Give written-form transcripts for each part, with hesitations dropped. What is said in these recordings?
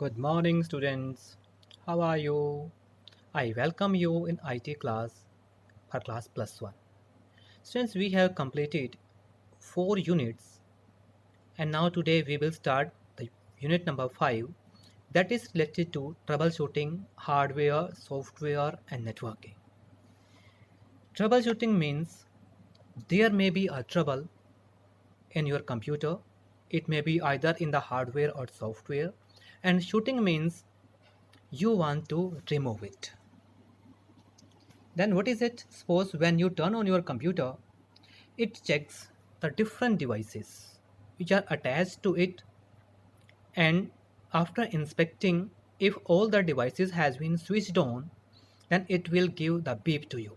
Good morning, students. How are you? I welcome you in IT class for class plus one. Since we have completed 4 units, and now today we will start the unit number 5 that is related to troubleshooting hardware, software, and networking. Troubleshooting means there may be a trouble in your computer, it may be either in the hardware or software, and shooting means you want to remove it. Then what is it? Suppose when you turn on your computer, it checks the different devices which are attached to it, and after inspecting if all the devices has been switched on, then it will give the beep to you.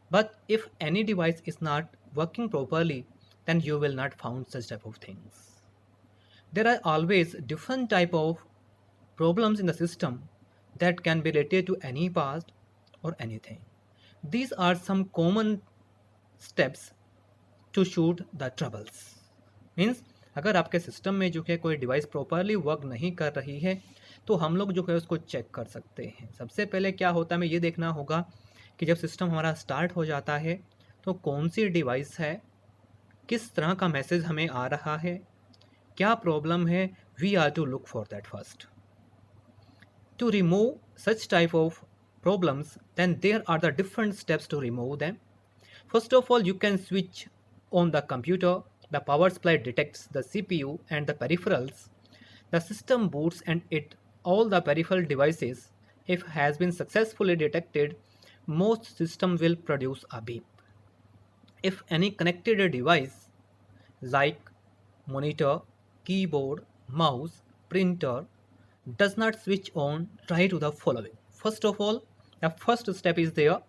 But if any device is not working properly, then you will not found such type of things. There are always different type of problems in the system that can be related to any past or anything. These are some common steps to shoot the troubles means अगर आपके system में जो है कोई device properly work नहीं कर रही है तो हम लोग जो है उसको चेक कर सकते हैं। सबसे पहले क्या होता है, हमें ये देखना होगा कि जब सिस्टम हमारा स्टार्ट हो जाता है तो कौन सी डिवाइस है, किस तरह का मैसेज हमें आ रहा है, क्या प्रॉब्लम है। We are to look for that first to remove such type of problems. Then there are the different steps to remove them. First of all, you can switch on the computer. The power supply detects the CPU and the peripherals. The system boots and it all the peripheral devices. If has been successfully detected, most system will produce a beep. If any connected device like monitor, keyboard, mouse, printer does not switch on, try to the following. First of all, the first step is there,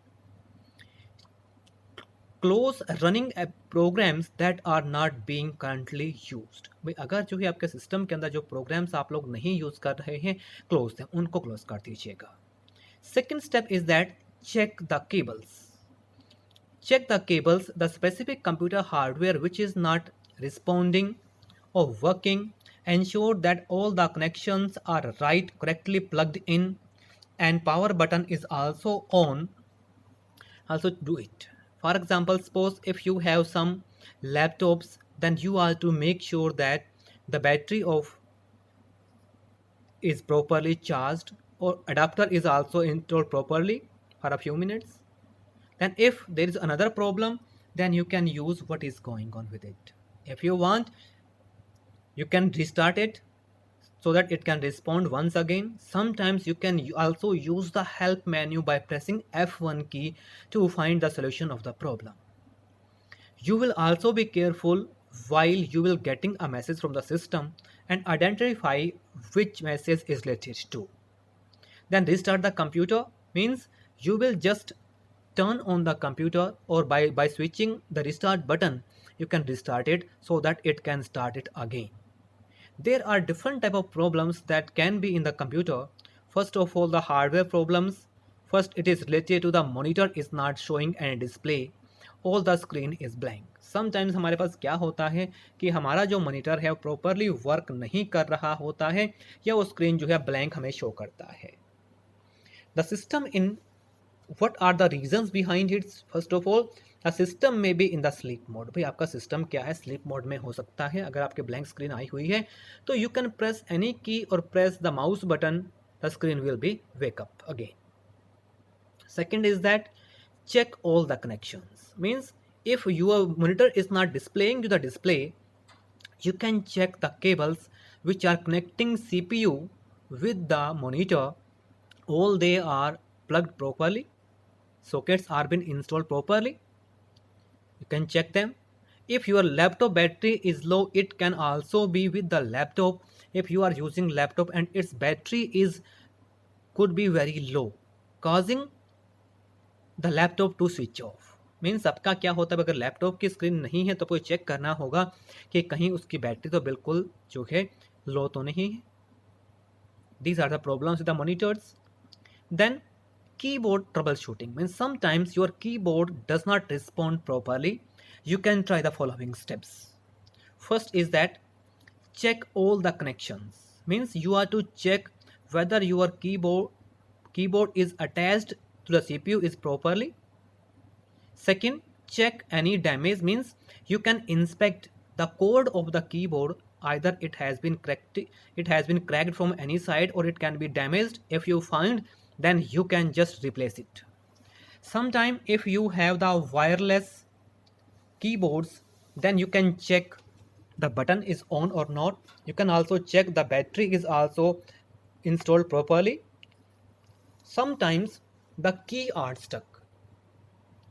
close running programs that are not being currently used. भाई अगर जो है आपके system के अंदर जो programmes आप लोग नहीं यूज़ कर रहे हैं, क्लोज हैं, उनको क्लोज कर दीजिएगा। Second step is that check the cables. Check the cables, the specific computer hardware which is not responding or working, ensure that all the connections are correctly plugged in and power button is also on. Also do it. For example, suppose if you have some laptops, then you are to make sure that the battery of is properly charged or adapter is also installed properly for a few minutes. Then if there is another problem, then you can use what is going on with it. If you want, you can restart it so that it can respond once again. Sometimes you can also use the help menu by pressing F1 key to find the solution of the problem. You will also be careful while you will getting a message from the system and identify which message is related to. Then restart the computer means you will just turn on the computer, or by switching the restart button you can restart it so that it can start it again. There are different type of problems that can be in the computer. First of all, the hardware problems. First, it is related to the monitor is not showing any display, all the screen is blank. Sometimes हमारे पास क्या होता है कि हमारा जो monitor है properly work नहीं कर रहा होता है या वो स्क्रीन जो है ब्लैंक हमें शो करता है। The system in what are the reasons behind it? First of all, the system may be in the sleep mode. भाई आपका सिस्टम क्या है, स्लीप मोड में हो सकता है। अगर आपके ब्लैंक स्क्रीन आई हुई है तो यू कैन प्रेस एनी की और press the mouse button, the screen will be wake up again. Second is that check all the connections. Means if your monitor is not displaying to the display, you can check the cables which are connecting CPU with the monitor. All they are plugged properly, sockets are been installed properly. You can check them. If your laptop battery is low, it can also be with the laptop. If you are using laptop and its battery is could be very low, causing the laptop to switch off. Means आपका क्या होता है, अगर laptop की screen नहीं है तो आपको चेक करना होगा कि कहीं उसकी बैटरी तो बिल्कुल जो है लो तो नहीं है. These are the problems with the monitors. Then keyboard troubleshooting means sometimes your keyboard does not respond properly. You can try the following steps. First is that check all the connections. means you are to check whether your keyboard is attached to the CPU is properly. Second, check any damage, means you can inspect the code of the keyboard, either it has been cracked from any side or it can be damaged. If you find, then you can just replace it. Sometime if you have the wireless keyboards, then you can check the button is on or not. You can also check the battery is also installed properly. Sometimes the key are stuck.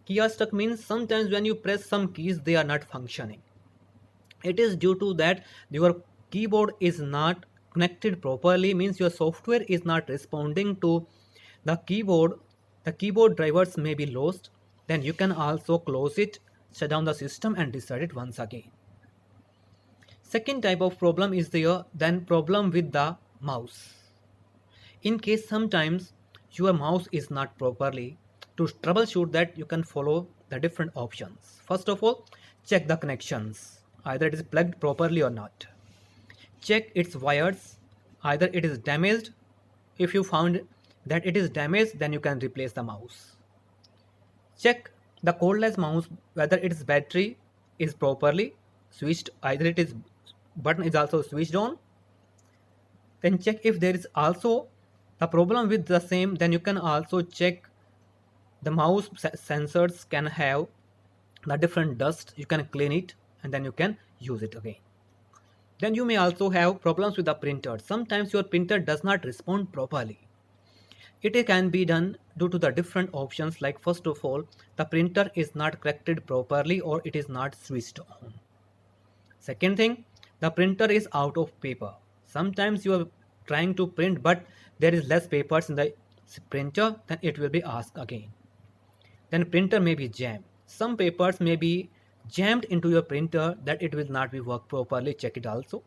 Key are stuck means sometimes when you press some keys, they are not functioning. It is due to that your keyboard is not connected properly, means your software is not responding to the keyboard. The keyboard drivers may be lost. Then you can also close it, shut down the system and restart it once again. Second type of problem is there then problem with the mouse. In case sometimes your mouse is not properly, to troubleshoot that you can follow the different options. First of all, check the connections, either it is plugged properly or not. Check its wires, either it is damaged. If you found that it is damaged, then you can replace the mouse. Check the cordless mouse whether its battery is properly switched, either it is button is also switched on. Then check if there is also the problem with the same, then you can also check the mouse sensors can have the different dust. You can clean it and then you can use it again. Then you may also have problems with the printer. Sometimes your printer does not respond properly. It can be done due to the different options, like first of all, the printer is not connected properly or it is not switched on. Second thing, the printer is out of paper. Sometimes you are trying to print but there is less papers in the printer, then it will be asked again. Then printer may be jammed. Some papers may be jammed into your printer that it will not be work properly. Check it also.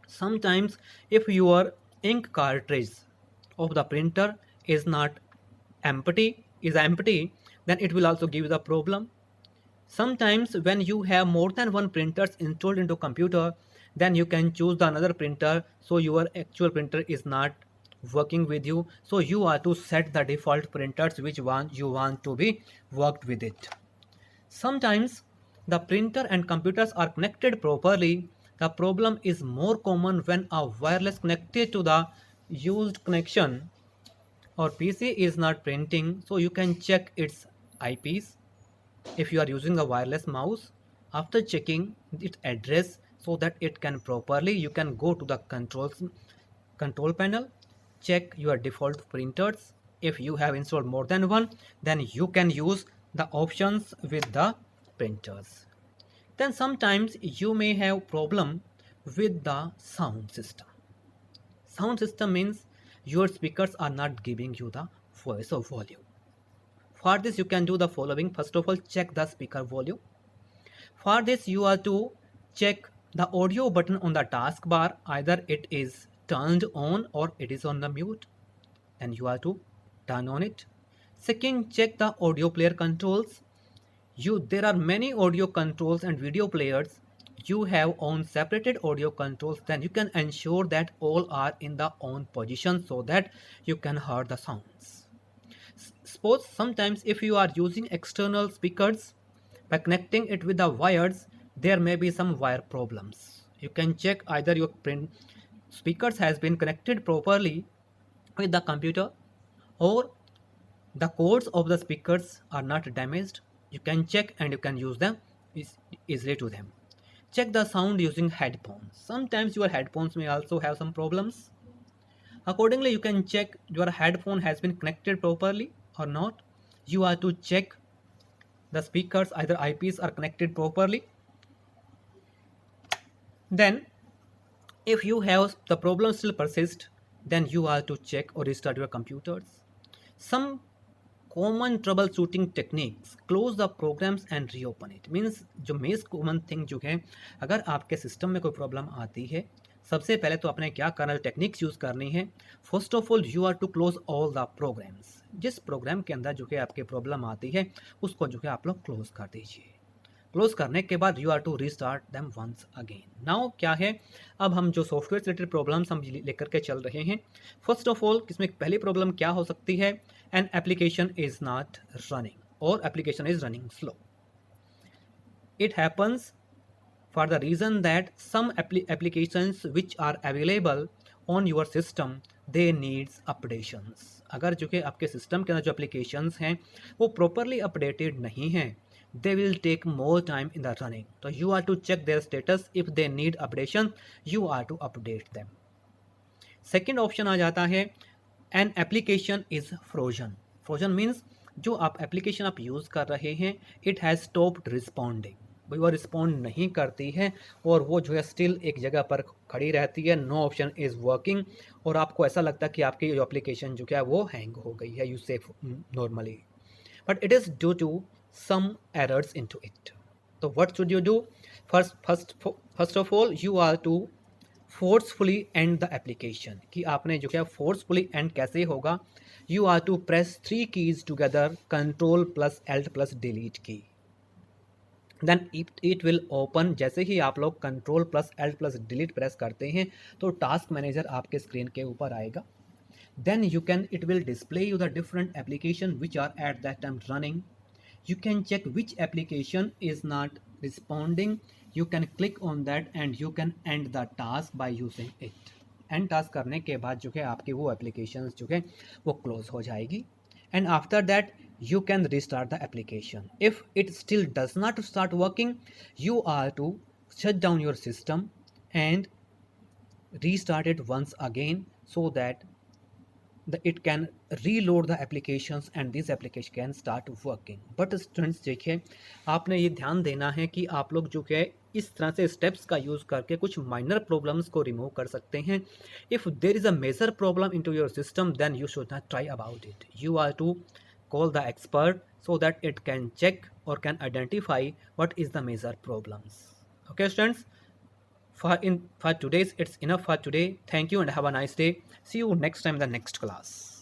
Sometimes if your ink cartridge of the printer is empty, then it will also give you the problem. Sometimes when you have more than one printers installed into computer, then you can choose the another printer, so your actual printer is not working with you, so you are to set the default printers which one you want to be worked with it. Sometimes the printer and computers are connected properly. The problem is more common when a wireless connected to the used connection or PC is not printing, so you can check its IPs. If you are using a wireless mouse, after checking its address so that it can properly, you can go to the control panel, check your default printers. If you have installed more than one, then you can use the options with the printers. Then sometimes you may have problem with the sound system. Sound system means your speakers are not giving you the voice or volume. For this you can do the following. First of all, check the speaker volume. For this you are to check the audio button on the taskbar, either it is turned on or it is on the mute, and you are to turn on it. Second, check the audio player controls. There are many audio controls and video players. You have on separated audio controls, then you can ensure that all are in the on position so that you can hear the sounds. Suppose sometimes if you are using external speakers, by connecting it with the wires, there may be some wire problems. You can check either your speakers has been connected properly with the computer or the cords of the speakers are not damaged. You can check and you can use them easily to them. Check the sound using headphones. Sometimes your headphones may also have some problems. Accordingly, you can check your headphone has been connected properly or not. You are to check the speakers, either IPs are connected properly. Then if you have the problem still persist, then you are to check or restart your computers. Some common troubleshooting techniques, close the programs and reopen it, means जो मेज common thing जो है, अगर आपके system में कोई problem आती है, सबसे पहले तो अपने क्या करना टेक्निक्स यूज़ करनी है. First of all you are to close all the programs. जिस प्रोग्राम के अंदर जो है आपके प्रॉब्लम आती है उसको जो है आप लोग क्लोज कर दीजिए. क्लोज करने के बाद you are to restart them once again. Now क्या है, अब हम जो सॉफ्टवेयर रिलेटेड प्रॉब्लम्स हम लेकर के चल रहे हैं। फर्स्ट ऑफ ऑल इसमें पहली प्रॉब्लम क्या हो सकती है, an application is not running और application is running slow. It happens for the reason that some applications which are available on your system they needs updations। अगर जो कि आपके सिस्टम के अंदर जो applications हैं वो properly updated नहीं हैं, they will take more time in the running, तो you are to check their status, if they need updation you are to update them। Second option आ जाता है an application is frozen. Frozen means जो आप application आप use कर रहे हैं इट हैज़ स्टॉप्ड रिस्पॉन्डिंग, भाई वो रिस्पॉन्ड नहीं करती है और वो जो है स्टिल एक जगह पर खड़ी रहती है, नो ऑप्शन इज़ वर्किंग, और आपको ऐसा लगता है कि आपकी जो एप्लीकेशन जो क्या है वो हैंग हो गई है, you say normally, but it is due to some errors into it. तो what should you do, first of all you are to forcefully end the application, कि आपने जो क्या फोर्सफुली एंड कैसे होगा, you are to press 3 keys together, control plus alt plus delete key, then it will open. जैसे ही आप लोग control plus alt plus delete press करते हैं तो टास्क मैनेजर आपके स्क्रीन के ऊपर आएगा, then you can it will display you the different application which are at that time running, you can check which application is not responding, you can click on that and you can end the task by using it। And task करने के बाद जो है आपकी वो application जो है वो क्लोज हो जाएगी, and after that you can restart the application। if it still does not start working you are to shut down your system and restart it once again so that it can reload the applications and this application can start working। but students देखिए आपने ये ध्यान देना है कि आप लोग जो है इस तरह से स्टेप्स का यूज़ करके कुछ माइनर प्रॉब्लम्स को रिमूव कर सकते हैं। If there is a major problem into your system then you should not try about it, you are to call the expert so that it can check or can identify what is the major problems। okay students, for today's it's enough for today, thank you and have a nice day, see you next time in the next class।